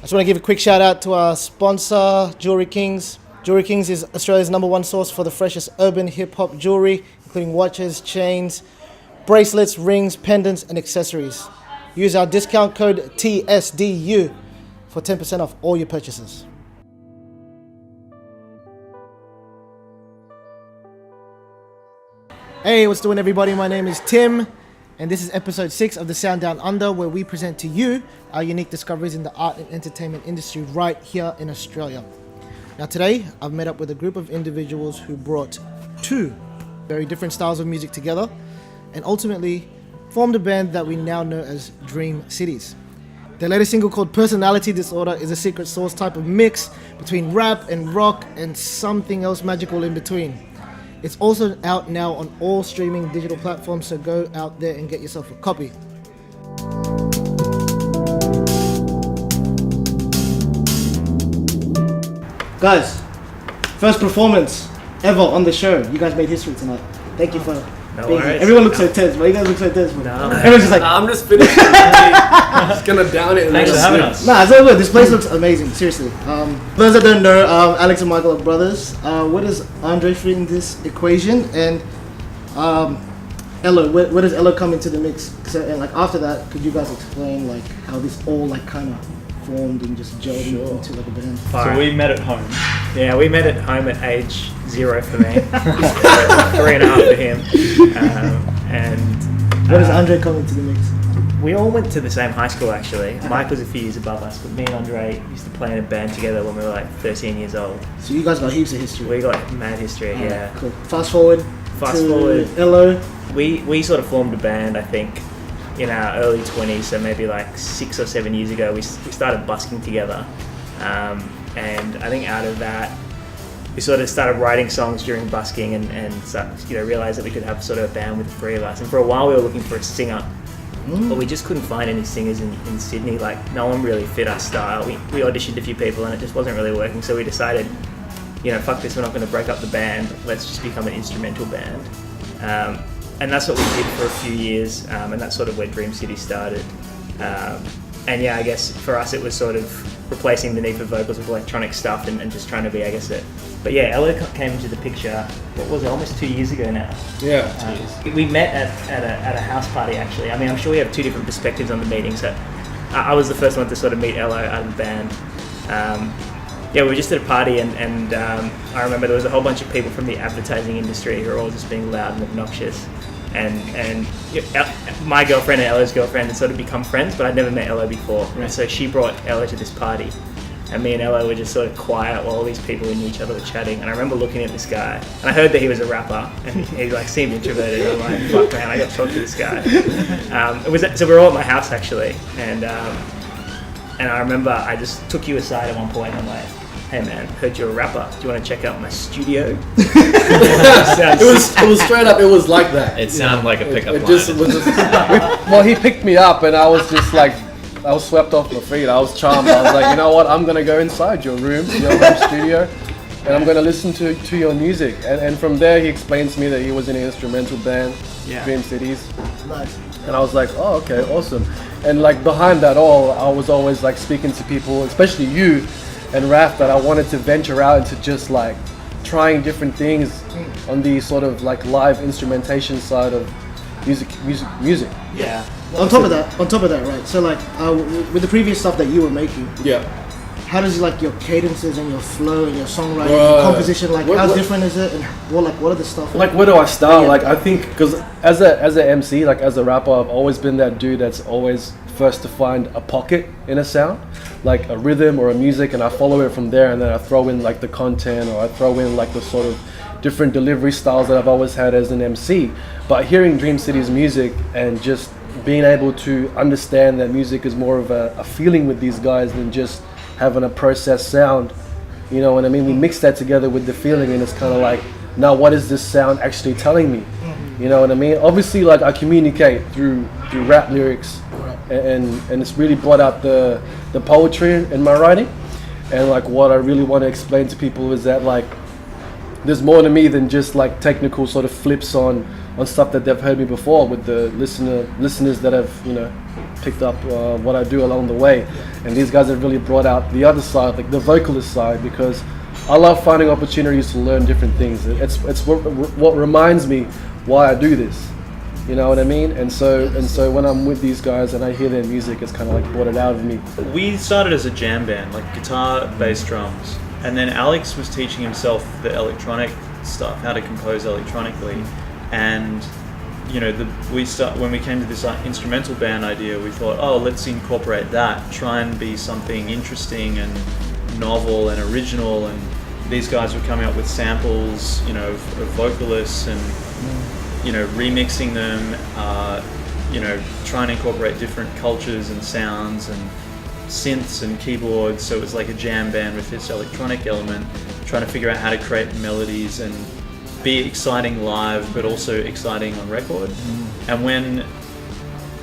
just want to give a quick shout out to our sponsor, Jewelry Kings. Jewelry Kings is Australia's #1 source for the freshest urban hip-hop jewelry, including watches, chains, bracelets, rings, pendants, and accessories. Use our discount code TSDU for 10% off all your purchases. Hey, what's doing, everybody? My name is Tim, and this is episode 6 of the Sound Down Under, where we present to you our unique discoveries in the art and entertainment industry right here in Australia. Now today, I've met up with a group of individuals who brought two very different styles of music together and ultimately formed a band that we now know as Dream Cities. Their latest single, called Personality Disorder, is a secret sauce type of mix between rap and rock and something else magical in between. It's also out now on all streaming digital platforms, so go out there and get yourself a copy. Guys, first performance ever on the show. You guys made history tonight. Thank you for being here. Everyone looks so tense, but you guys look so tense. Everyone's just like... I'm just finished. I'm just gonna down it. Thanks for having us. Nah, it's all good. This place looks amazing, seriously. For those that don't know, Alex and Michael are brothers. Where does Andre fit in this equation? And Elo, where does Elo come into the mix? And like after that, could you guys explain like how this all like kind of formed and just gelled into like a band? So we met at home. Yeah, we met at home at age 0 for me, 3.5 for him, and where does Andre come into the mix? we all went to the same high school actually. Mike was a few years above us, but me and Andre used to play in a band together when we were like 13 years old. So you guys got heaps of history. We got mad history, yeah. Cool. Fast forward. Elo. We sort of formed a band, I think, in our early 20s, so maybe like 6 or 7 years ago. We started busking together, and I think out of that we sort of started writing songs during busking and realized that we could have sort of a band with the three of us. And for a while we were looking for a singer, but we just couldn't find any singers in Sydney. Like no one really fit our style. We auditioned a few people and it just wasn't really working, so we decided, fuck this, we're not going to break up the band, let's just become an instrumental band. And that's what we did for a few years, and that's sort of where Dream City started. And yeah, I guess for us it was sort of replacing the need for vocals with electronic stuff and just trying to be, I guess, it. But yeah, Elo came into the picture, what was it, almost 2 years ago now? Yeah. We met at a house party actually. I mean, I'm sure we have two different perspectives on the meeting, so I was the first one to sort of meet Elo out of the band. Yeah, we were just at a party and I remember there was a whole bunch of people from the advertising industry who were all just being loud and obnoxious. And my girlfriend and Elo's girlfriend had sort of become friends, but I'd never met Elo before. Right. And so she brought Elo to this party. And me and Elo were just sort of quiet while all these people who knew each other were chatting. And I remember looking at this guy, and I heard that he was a rapper, and he like seemed introverted. And I'm like, fuck man, I got to talk to this guy. So we were all at my house actually, and I remember I just took you aside at one point, and I'm like, hey man, heard you're a rapper. Do you want to check out my studio? It was straight up. It was like that. It sounded like a pickup line. Well, he picked me up, and I was just like, I was swept off my feet. I was charmed. I was like, you know what? I'm gonna go inside your room, your home studio, and I'm gonna listen to your music. And from there, he explains to me that he was in an instrumental band, Dream Cities. Nice. And I was like, oh, okay, awesome. And like behind that all, I was always like speaking to people, especially you and Raph, that I wanted to venture out into just like trying different things on the sort of like live instrumentation side of music. Yeah. On top of that, right? So like with the previous stuff that you were making, how does like your cadences and your flow and your songwriting and composition, like how different is it, and what are the stuff like where do I start? Like I think because as a MC, like as a rapper, I've always been that dude that's always first to find a pocket in a sound, like a rhythm or a music, and I follow it from there, and then I throw in like the content, or I throw in like the sort of different delivery styles that I've always had as an MC. But hearing Dream City's music and just being able to understand that music is more of a feeling with these guys than just having a processed sound, you know what I mean? We mix that together with the feeling, and it's kind of like, now what is this sound actually telling me? You know what I mean? Obviously, like I communicate through rap lyrics, and it's really brought out the poetry in my writing. And like what I really want to explain to people is that like there's more to me than just like technical sort of flips on on stuff that they've heard me before with the listeners that have, you know, picked up what I do along the way. And these guys have really brought out the other side, like the vocalist side, because I love finding opportunities to learn different things. It's what reminds me why I do this. You know what I mean? And so when I'm with these guys and I hear their music, it's kind of like brought it out of me. We started as a jam band, like guitar, bass, drums, and then Alex was teaching himself the electronic stuff, how to compose electronically, and you know, when we came to this instrumental band idea, we thought, oh, let's incorporate that, try and be something interesting and novel and original. And these guys were coming up with samples, you know, of vocalists and you know, remixing them, you know, trying to incorporate different cultures and sounds and synths and keyboards. So it was like a jam band with this electronic element, trying to figure out how to create melodies and be exciting live, but also exciting on record. And when,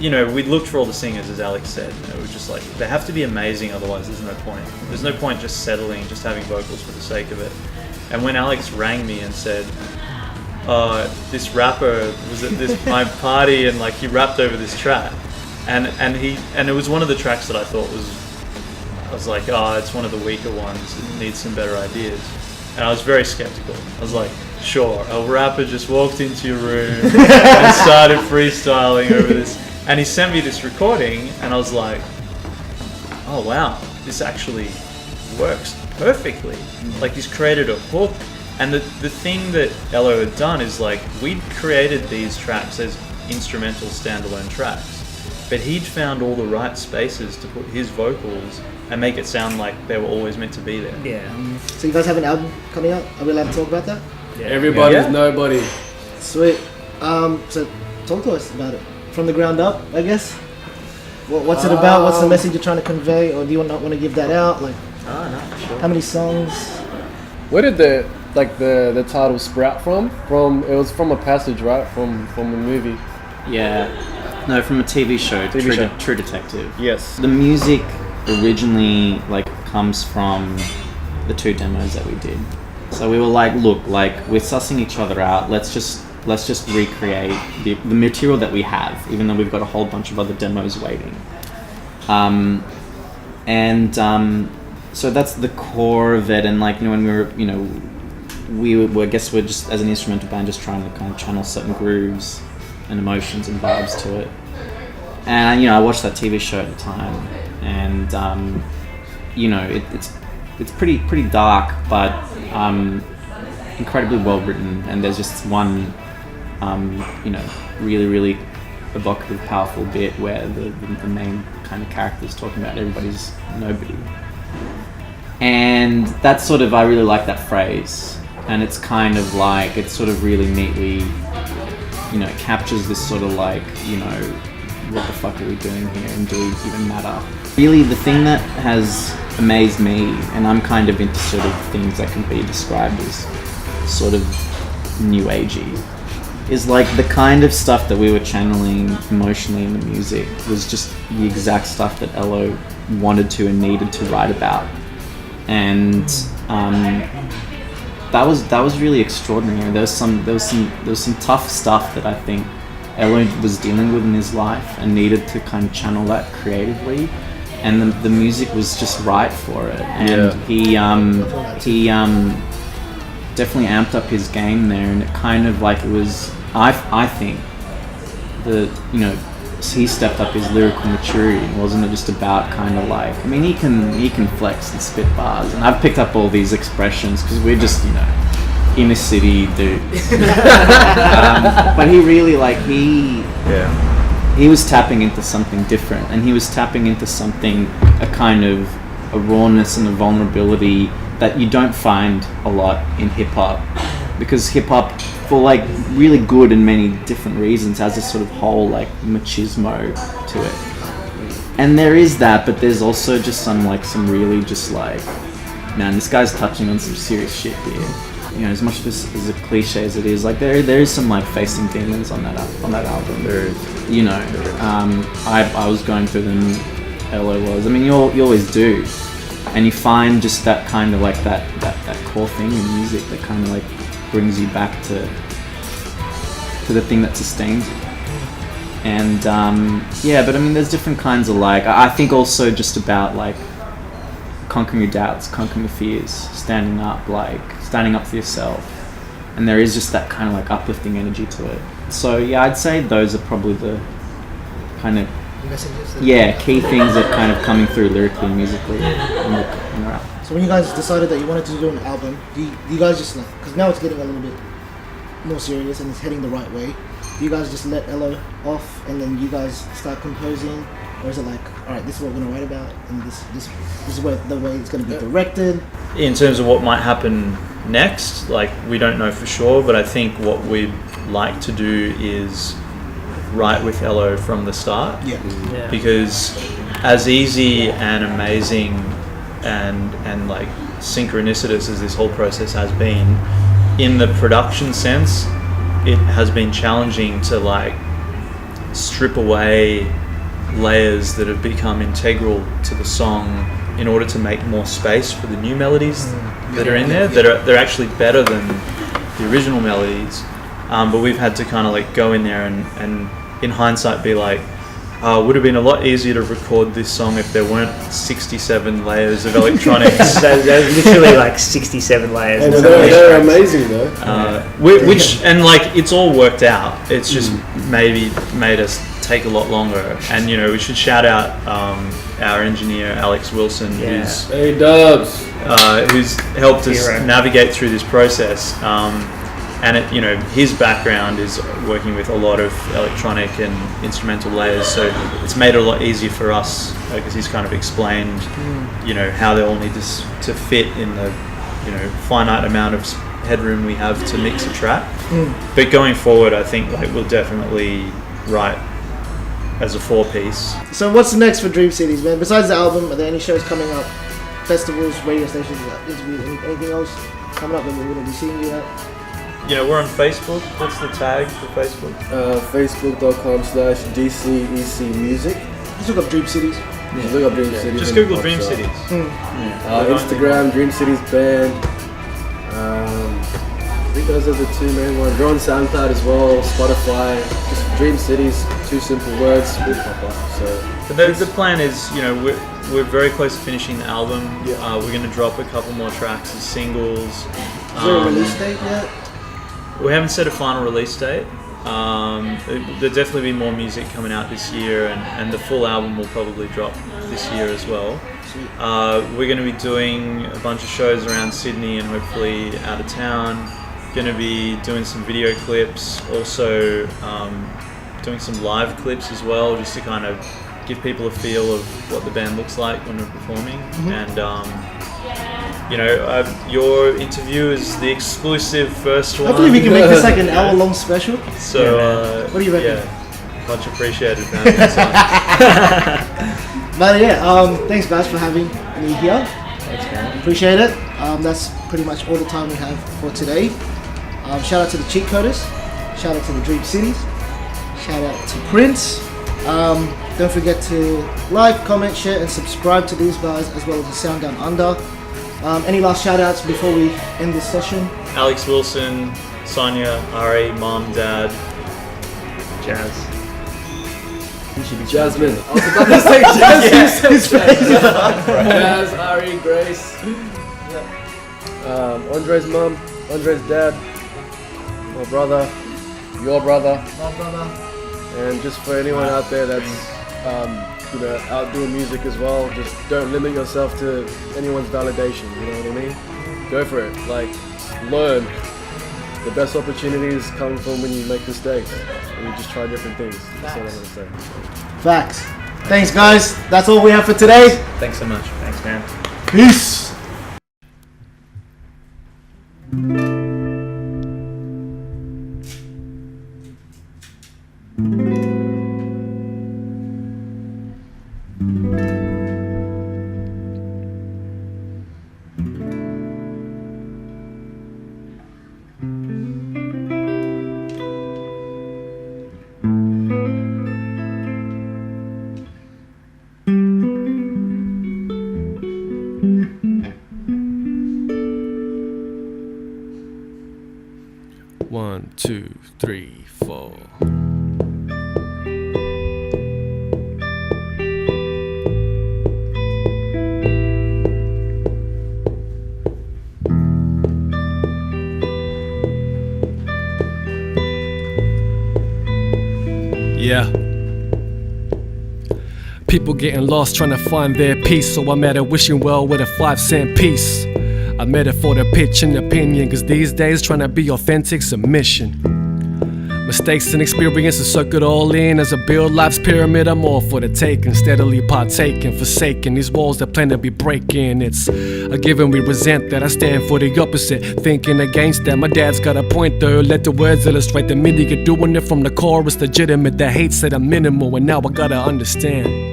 you know, we looked for all the singers, as Alex said, it was just like, they have to be amazing, otherwise there's no point. There's no point just settling, just having vocals for the sake of it. And when Alex rang me and said, this rapper was at my party and like he rapped over this track, and it was one of the tracks that I thought I was like, oh, it's one of the weaker ones, it needs some better ideas. And I was very skeptical. I was like, sure, a rapper just walked into your room and started freestyling over this, and he sent me this recording, and I was like, oh wow, this actually works perfectly. Like, he's created a hook. And the thing that Elo had done is, like, we'd created these tracks as instrumental standalone tracks, but he'd found all the right spaces to put his vocals and make it sound like they were always meant to be there. Yeah. So you guys have an album coming out? Are we allowed to talk about that? Yeah. Everybody's nobody. Sweet. So talk to us about it. From the ground up, I guess. What's it about? What's the message you're trying to convey? Or do you not want to give that out? Like, No, sure. how many songs? Where did the title sprout from? It was from a passage, right? From a movie. Yeah. No, from a TV show, show. True Detective. Yes. The music originally comes from the 2 demos that we did. So we were like, look, like, we're sussing each other out. Let's just recreate the material that we have, even though we've got a whole bunch of other demos waiting. So that's the core of it. And like, you know, when we were, you know, I guess we're just, as an instrumental band, just trying to kind of channel certain grooves and emotions and vibes to it. And, you know, I watched that TV show at the time, and you know, it's pretty dark, but incredibly well written. And there's just one, you know, really evocative, powerful bit where the main kind of character is talking about everybody's nobody. And that's sort of, I really like that phrase. And it's kind of like, it's sort of really neatly, you know, it captures this sort of like, you know, what the fuck are we doing here, and do we even matter? Really, the thing that has amazed me, and I'm kind of into sort of things that can be described as sort of new agey, is like the kind of stuff that we were channeling emotionally in the music was just the exact stuff that Elo wanted to and needed to write about. And that was really extraordinary. There was some tough stuff that I think Elo was dealing with in his life and needed to kind of channel that creatively, and the music was just right for it. And he definitely amped up his game there, and it kind of like, it was, I think, you know, he stepped up his lyrical maturity. It wasn't just about kind of like, I mean, he can flex and spit bars, and I've picked up all these expressions because we're just, you know, inner city dudes. But he really, like, he was tapping into something different, and he was tapping into something, a kind of a rawness and a vulnerability that you don't find a lot in hip hop, because hip hop, for like really good and many different reasons, has this sort of whole like machismo to it. And there is that, but there's also just some really just like, man, this guy's touching on some serious shit here. You know, as much as a cliche as it is, like there is some like facing demons on that album. There is. You know, I was going through them. Elo was. I mean, you always do, and you find just that kind of like that core thing in music that kind of like brings you back to to the thing that sustains you. And yeah, but I mean, there's different kinds of like. I think also just about like conquering your doubts, conquering your fears, standing up for yourself. And there is just that kind of like uplifting energy to it. So yeah, I'd say those are probably the kind of key things that kind of coming through lyrically and musically in the rap. So when you guys decided that you wanted to do an album, do you guys just like, because now it's getting a little bit more serious and it's heading the right way, do you guys just let Elo off and then you guys start composing, or is it like, all right, this is what we're gonna write about and this is where the way it's gonna be directed? In terms of what might happen next, like we don't know for sure, but I think what we'd like to do is write with Elo from the start. Yeah. Because as easy and amazing and like synchronicitous as this whole process has been, in the production sense, it has been challenging to like strip away layers that have become integral to the song in order to make more space for the new melodies that are in there, they're actually better than the original melodies, but we've had to kind of like go in there and in hindsight be like, would have been a lot easier to record this song if there weren't 67 layers of electronics. There's literally like 67 layers. And they're amazing though. Which and like it's all worked out. It's just maybe made us take a lot longer. And you know, we should shout out our engineer Alex Wilson, who's Hey Dubs, who's helped us Hero. navigate through this process. And it, you know, his background is working with a lot of electronic and instrumental layers, so it's made it a lot easier for us because he's kind of explained, you know, how they all need to fit in the, you know, finite amount of headroom we have to mix a track. But going forward, I think like we'll definitely write as a 4-piece. So what's next for Dream Cities, man? Besides the album, are there any shows coming up? Festivals, radio stations, interviews, anything else coming up that we're going to be seeing you at? You know, we're on Facebook. What's the tag for Facebook? Facebook.com/DCEC Music. Just look up Dream Cities. Just look up Dream Cities. Just and Google it Dream pops up. Cities. Instagram, Dream Cities Band. I think those are the two main ones. We're on SoundCloud as well, Spotify. Just Dream Cities, 2 simple words, will pop up. So The plan is, you know, we're very close to finishing the album. Yeah. We're going to drop a couple more tracks as singles. Is there a release date yet? We haven't set a final release date. There'll definitely be more music coming out this year, and the full album will probably drop this year as well. We're going to be doing a bunch of shows around Sydney and hopefully out of town. Going to be doing some video clips, also doing some live clips as well, just to kind of give people a feel of what the band looks like when we're performing. And you know, your interview is the exclusive first one. Hopefully we can make this like an hour-long special. So, what do you reckon? Yeah, much appreciated, man. But yeah, thanks guys for having me here. Thanks, man. Appreciate it. That's pretty much all the time we have for today. Shout out to the Cheatcoders. Shout out to the Dream Cities. Shout out to Prince. Don't forget to like, comment, share, and subscribe to these guys as well as the Sound Down Under. Any last shout outs before we end this session? Alex Wilson, Sonia, Ari, Mom, Dad. Jazz. You should be Jasmine. I was about to say Jasmine. Jazz, Ari, Grace. Andre's mum, Andre's dad, my brother, your brother. My brother. And just for anyone out there that's you know, out doing music as well, just don't limit yourself to anyone's validation, you know what I mean? Go for it, like, learn. The best opportunities come from when you make mistakes and you just try different things. That's all I'm gonna say. Facts. Thanks guys. That's all we have for today. Thanks so much. Thanks, man. Peace. One, 2, 3, 4. Yeah. People getting lost trying to find their peace, so I'm at a wishing well with a 5-cent piece. I met it for the pitch and opinion, cause these days trying to be authentic's a mission. Mistakes and experiences soak it all in. As I build life's pyramid, I'm all for the taking, steadily partaking, forsaking these walls that plan to be breaking. It's a given we resent that. I stand for the opposite, thinking against that. My dad's got a point though, let the words illustrate the meaning. You're doing it from the core, it's legitimate. The hate said I'm minimal, and now I gotta understand.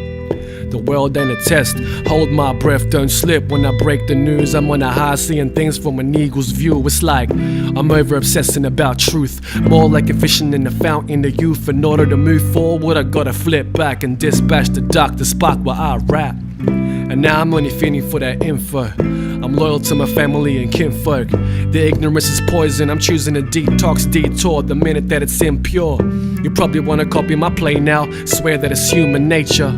The world ain't a test. Hold my breath, don't slip. When I break the news, I'm on a high, seeing things from an eagle's view. It's like I'm over obsessing about truth, more like a fishing in the fountain of youth. In order to move forward, I gotta flip back and dispatch the dark, the spot where I rap. And now I'm only feeling for that info. I'm loyal to my family and kinfolk. The ignorance is poison, I'm choosing a detox detour the minute that it's impure. You probably wanna copy my play now, swear that it's human nature.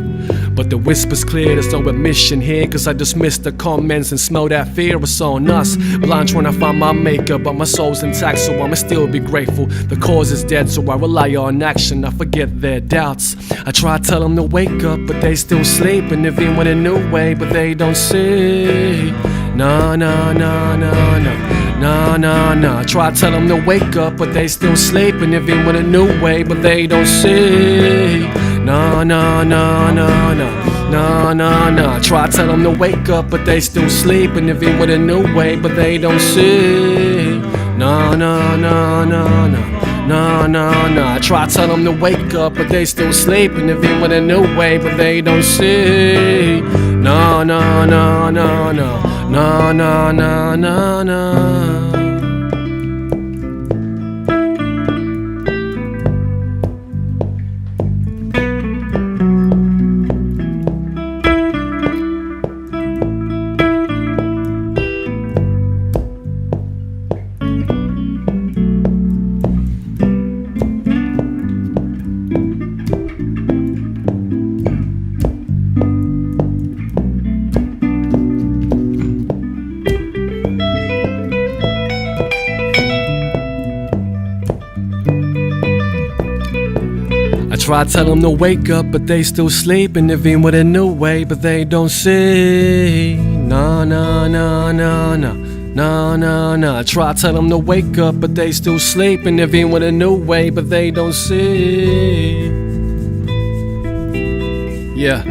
But the whisper's clear, there's no admission here, cause I dismiss the comments and smell that fear. It's on us, blind trying to find my maker, but my soul's intact, so I'ma still be grateful. The cause is dead, so I rely on action, I forget their doubts. I try to tell them to wake up, but they still sleep, and even in a new way, but they don't see. Nah, nah, nah, nah, nah, nah, nah, nah. I try to tell them to wake up, but they still sleep, and even in a new way, but they don't see. Nah, nah, nah, nah, nah, nah, nah, nah. I try to tell them to wake up, but they still sleep, and even with a new way, but they don't see. Nah, nah, nah, nah, nah, nah, nah, nah. I try to tell them to wake up, but they still sleep, and even with a new way, but they don't see. Nah, nah, nah, nah, nah, nah, nah, nah, nah, nah. Try to tell them to wake up, but they still sleep, and even with a new way, but they don't see. Nah, nah, nah, nah, nah, nah, nah, nah. I try to tell them to wake up, but they still sleep, and even with a new way, but they don't see. Yeah.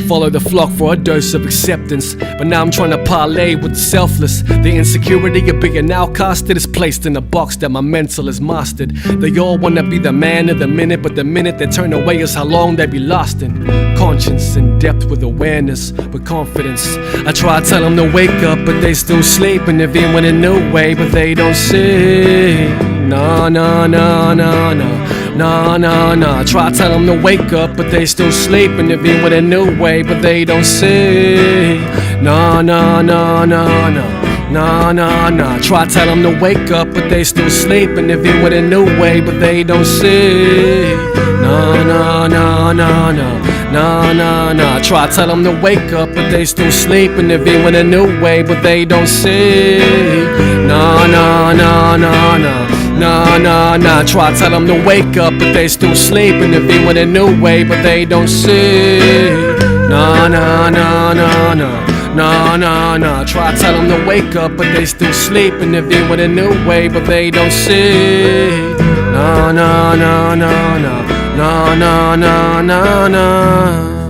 Follow the flock for a dose of acceptance, but now I'm trying to parlay with the selfless. The insecurity of being outcasted is placed in a box that my mental has mastered. They all wanna be the man of the minute, but the minute they turn away is how long they be lost in. Conscience in depth with awareness, with confidence. I try to tell them to wake up, but they still sleep, and even in a new way, but they don't see. Nah, nah, nah, nah, nah. Nah, nah, nah. I try to tell them to wake up, but they still sleep, and even with a new way, but they don't see. Nah, nah, nah, nah, nah, nah, nah, nah. I try to tell them to wake up, but they still sleep, and even with a new way, but they don't see. Nah, nah, nah, nah, nah, nah, nah, nah. I try to tell them to wake up, but they still sleep, and even with a new way, but they don't see. Nah, nah, nah, nah, nah. Nah, nah, nah. I try to tell them to wake up, but they still sleep, and even with a new way, but they don't see. Nah, nah, nah, nah, nah, nah, nah, nah. I try to tell them to wake up, but they still sleep, and even with a new way, but they don't see. Nah, nah, nah, nah, nah, nah, nah, nah, nah, nah.